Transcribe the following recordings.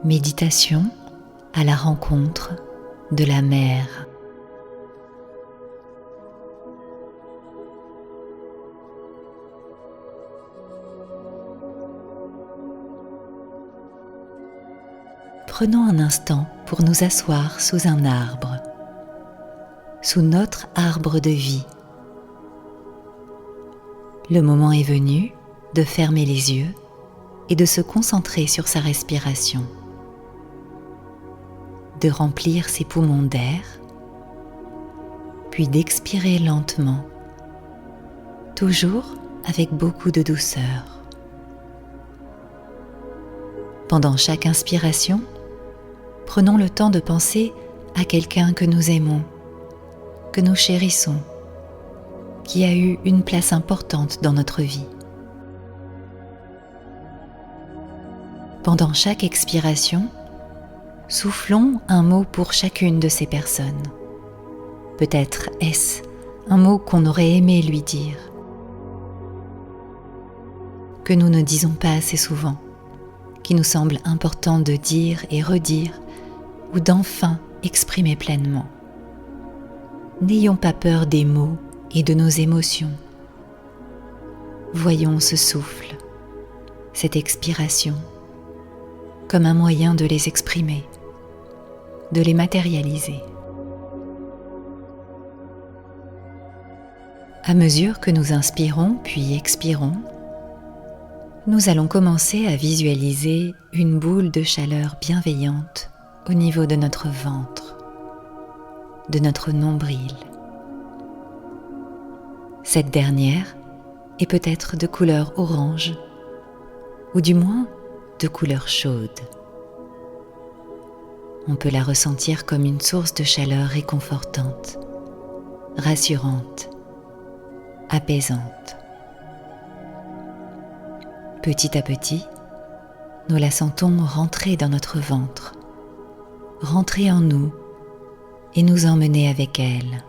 Méditation à la rencontre de la mer. Prenons un instant pour nous asseoir sous un arbre, sous notre arbre de vie. Le moment est venu de fermer les yeux et de se concentrer sur sa respiration, de remplir ses poumons d'air, puis d'expirer lentement, toujours avec beaucoup de douceur. Pendant chaque inspiration, prenons le temps de penser à quelqu'un que nous aimons, que nous chérissons, qui a eu une place importante dans notre vie. Pendant chaque expiration, soufflons un mot pour chacune de ces personnes. Peut-être est-ce un mot qu'on aurait aimé lui dire, que nous ne disons pas assez souvent, qui nous semble important de dire et redire, ou d'enfin exprimer pleinement. N'ayons pas peur des mots et de nos émotions. Voyons ce souffle, cette expiration, comme un moyen de les exprimer, de les matérialiser. À mesure que nous inspirons puis expirons, nous allons commencer à visualiser une boule de chaleur bienveillante au niveau de notre ventre, de notre nombril. Cette dernière est peut-être de couleur orange, ou du moins de couleur chaude. On peut la ressentir comme une source de chaleur réconfortante, rassurante, apaisante. Petit à petit, nous la sentons rentrer dans notre ventre, rentrer en nous et nous emmener avec elle.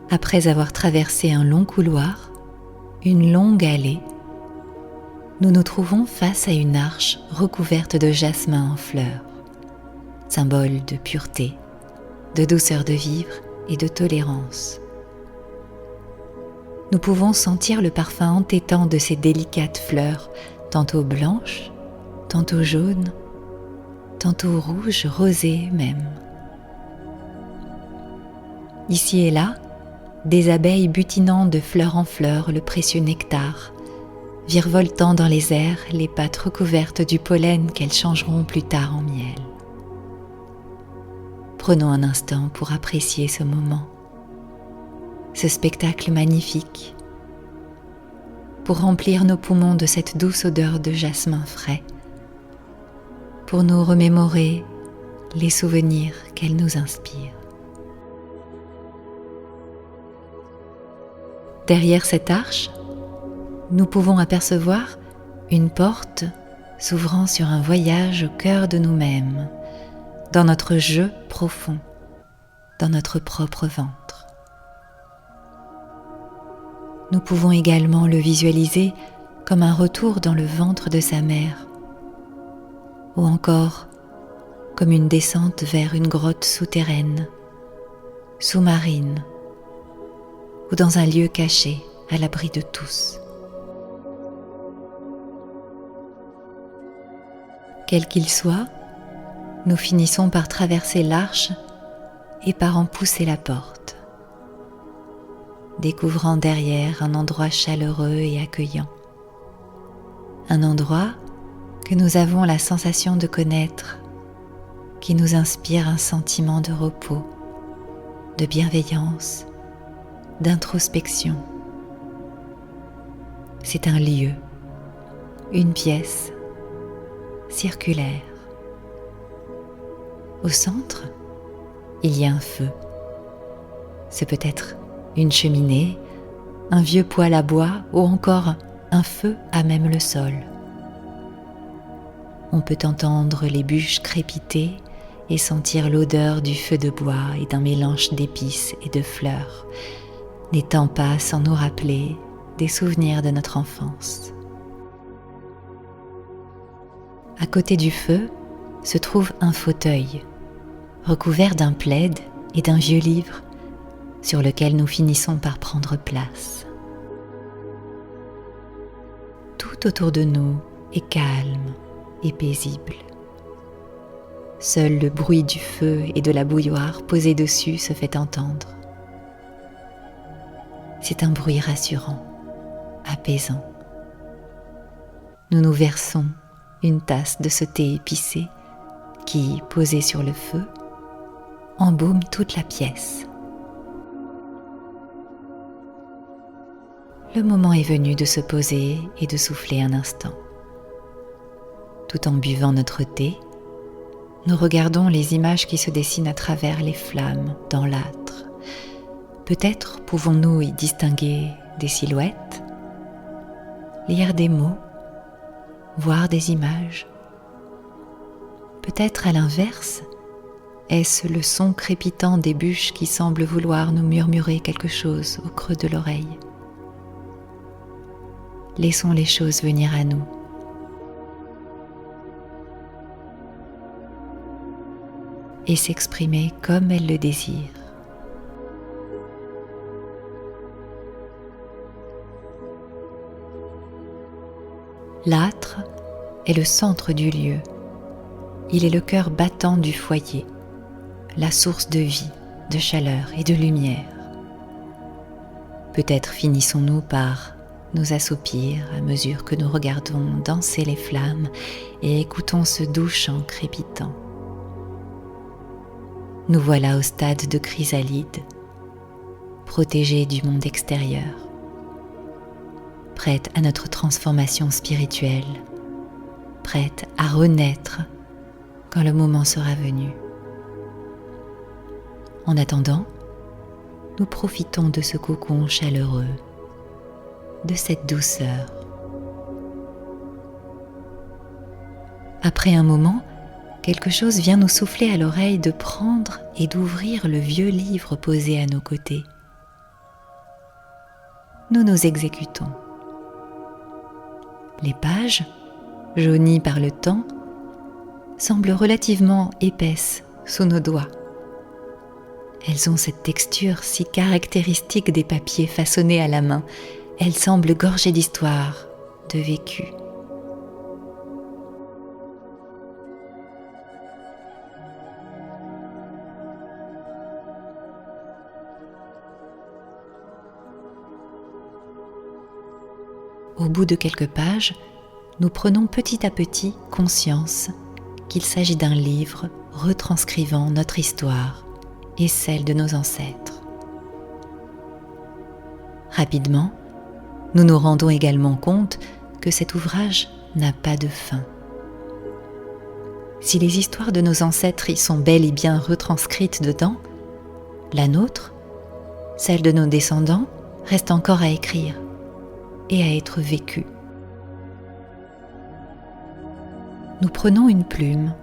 Après avoir traversé un long couloir, une longue allée, nous nous trouvons face à une arche recouverte de jasmin en fleurs, symbole de pureté, de douceur de vivre et de tolérance. Nous pouvons sentir le parfum entêtant de ces délicates fleurs, tantôt blanches, tantôt jaunes, tantôt rouges, rosées même. Ici et là, des abeilles butinant de fleur en fleur le précieux nectar, virevoltant dans les airs les pattes recouvertes du pollen qu'elles changeront plus tard en miel. Prenons un instant pour apprécier ce moment, ce spectacle magnifique, pour remplir nos poumons de cette douce odeur de jasmin frais, pour nous remémorer les souvenirs qu'elle nous inspire. Derrière cette arche, nous pouvons apercevoir une porte s'ouvrant sur un voyage au cœur de nous-mêmes, dans notre jeu profond, dans notre propre ventre. Nous pouvons également le visualiser comme un retour dans le ventre de sa mère, ou encore comme une descente vers une grotte souterraine, sous-marine, ou dans un lieu caché à l'abri de tous. Quel qu'il soit, nous finissons par traverser l'arche et par en pousser la porte, découvrant derrière un endroit chaleureux et accueillant, un endroit que nous avons la sensation de connaître, qui nous inspire un sentiment de repos, de bienveillance, d'introspection. C'est un lieu, une pièce circulaire. Au centre, il y a un feu. C'est peut-être une cheminée, un vieux poêle à bois ou encore un feu à même le sol. On peut entendre les bûches crépiter et sentir l'odeur du feu de bois et d'un mélange d'épices et de fleurs, n'étant pas sans nous rappeler des souvenirs de notre enfance. À côté du feu se trouve un fauteuil, recouvert d'un plaid et d'un vieux livre sur lequel nous finissons par prendre place. Tout autour de nous est calme et paisible. Seul le bruit du feu et de la bouilloire posée dessus se fait entendre. C'est un bruit rassurant, apaisant. Nous nous versons une tasse de ce thé épicé qui, posé sur le feu, embaume toute la pièce. Le moment est venu de se poser et de souffler un instant. Tout en buvant notre thé, nous regardons les images qui se dessinent à travers les flammes dans l'âtre. Peut-être pouvons-nous y distinguer des silhouettes, lire des mots, voir des images. Peut-être à l'inverse, est-ce le son crépitant des bûches qui semble vouloir nous murmurer quelque chose au creux de l'oreille. Laissons les choses venir à nous. Et s'exprimer comme elles le désirent. L'âtre est le centre du lieu. Il est le cœur battant du foyer, la source de vie, de chaleur et de lumière. Peut-être finissons-nous par nous assoupir à mesure que nous regardons danser les flammes et écoutons ce doux chant crépitant. Nous voilà au stade de chrysalide, protégés du monde extérieur, prêtes à notre transformation spirituelle, prêtes à renaître quand le moment sera venu. En attendant, nous profitons de ce cocon chaleureux, de cette douceur. Après un moment, quelque chose vient nous souffler à l'oreille de prendre et d'ouvrir le vieux livre posé à nos côtés. Nous nous exécutons. Les pages, jaunies par le temps, semblent relativement épaisses sous nos doigts. Elles ont cette texture si caractéristique des papiers façonnés à la main. Elles semblent gorgées d'histoire, de vécu. Au bout de quelques pages, nous prenons petit à petit conscience qu'il s'agit d'un livre retranscrivant notre histoire et celle de nos ancêtres. Rapidement, nous nous rendons également compte que cet ouvrage n'a pas de fin. Si les histoires de nos ancêtres y sont bel et bien retranscrites dedans, la nôtre, celle de nos descendants, reste encore à écrire et à être vécue. Nous prenons une plume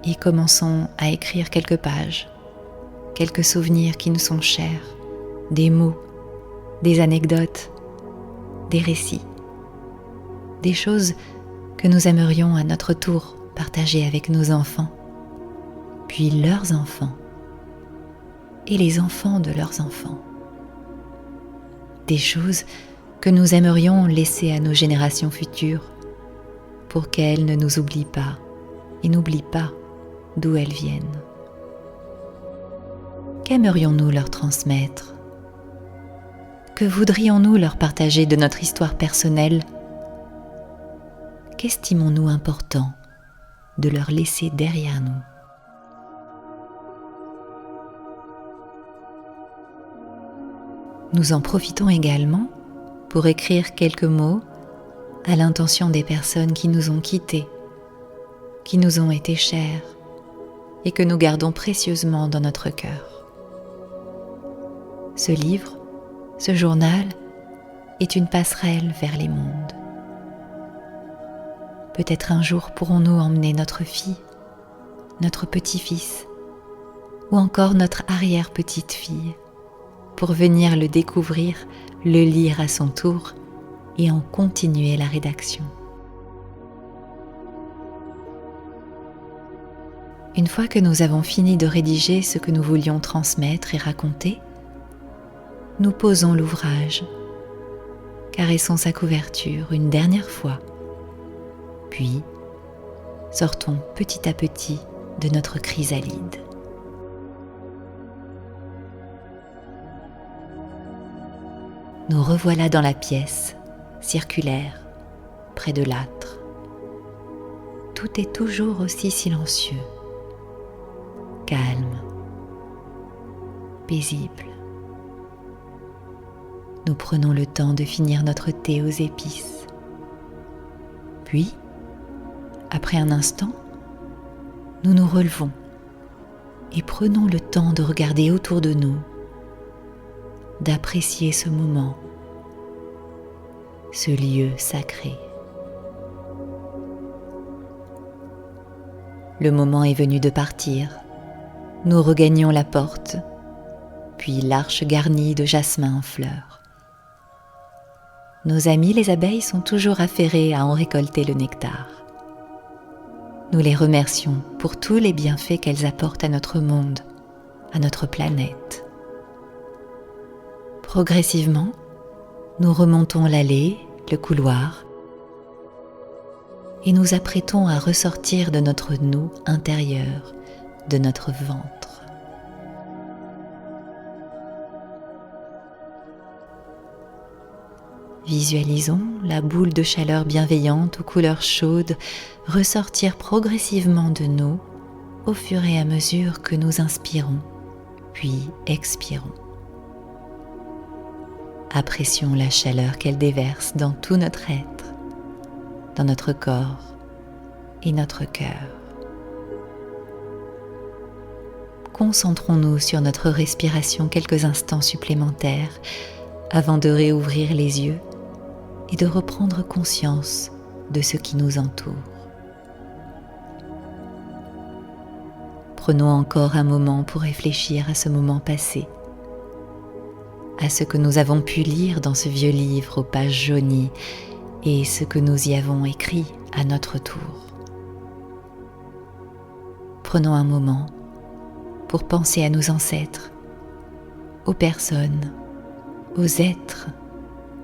et commençons à écrire quelques pages, quelques souvenirs qui nous sont chers, des mots, des anecdotes, des récits, des choses que nous aimerions à notre tour partager avec nos enfants, puis leurs enfants et les enfants de leurs enfants. Des choses que nous aimerions laisser à nos générations futures pour qu'elles ne nous oublient pas et n'oublient pas d'où elles viennent. Qu'aimerions-nous leur transmettre ? Que voudrions-nous leur partager de notre histoire personnelle ? Qu'estimons-nous important de leur laisser derrière nous ? Nous en profitons également pour écrire quelques mots à l'intention des personnes qui nous ont quittés, qui nous ont été chères et que nous gardons précieusement dans notre cœur. Ce livre, ce journal, est une passerelle vers les mondes. Peut-être un jour pourrons-nous emmener notre fille, notre petit-fils ou encore notre arrière-petite-fille pour venir le découvrir, le lire à son tour et en continuer la rédaction. Une fois que nous avons fini de rédiger ce que nous voulions transmettre et raconter, nous posons l'ouvrage, caressons sa couverture une dernière fois, puis sortons petit à petit de notre chrysalide. Nous revoilà dans la pièce, circulaire, près de l'âtre. Tout est toujours aussi silencieux, calme, paisible. Nous prenons le temps de finir notre thé aux épices. Puis, après un instant, nous nous relevons et prenons le temps de regarder autour de nous, d'apprécier ce moment, ce lieu sacré. Le moment est venu de partir. Nous regagnons la porte, puis l'arche garnie de jasmin en fleurs. Nos amis les abeilles sont toujours affairées à en récolter le nectar. Nous les remercions pour tous les bienfaits qu'elles apportent à notre monde, à notre planète. Progressivement, nous remontons l'allée, le couloir, et nous apprêtons à ressortir de notre nous intérieur, de notre ventre. Visualisons la boule de chaleur bienveillante aux couleurs chaudes ressortir progressivement de nous au fur et à mesure que nous inspirons, puis expirons. Apprécions la chaleur qu'elle déverse dans tout notre être, dans notre corps et notre cœur. Concentrons-nous sur notre respiration quelques instants supplémentaires avant de réouvrir les yeux et de reprendre conscience de ce qui nous entoure. Prenons encore un moment pour réfléchir à ce moment passé, à ce que nous avons pu lire dans ce vieux livre aux pages jaunies et ce que nous y avons écrit à notre tour. Prenons un moment pour penser à nos ancêtres, aux personnes, aux êtres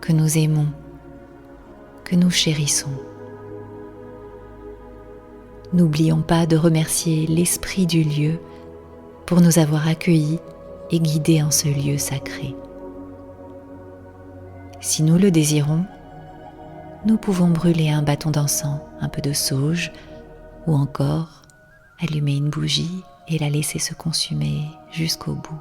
que nous aimons, que nous chérissons. N'oublions pas de remercier l'esprit du lieu pour nous avoir accueillis et guidés en ce lieu sacré. Si nous le désirons, nous pouvons brûler un bâton d'encens, un peu de sauge, ou encore allumer une bougie et la laisser se consumer jusqu'au bout.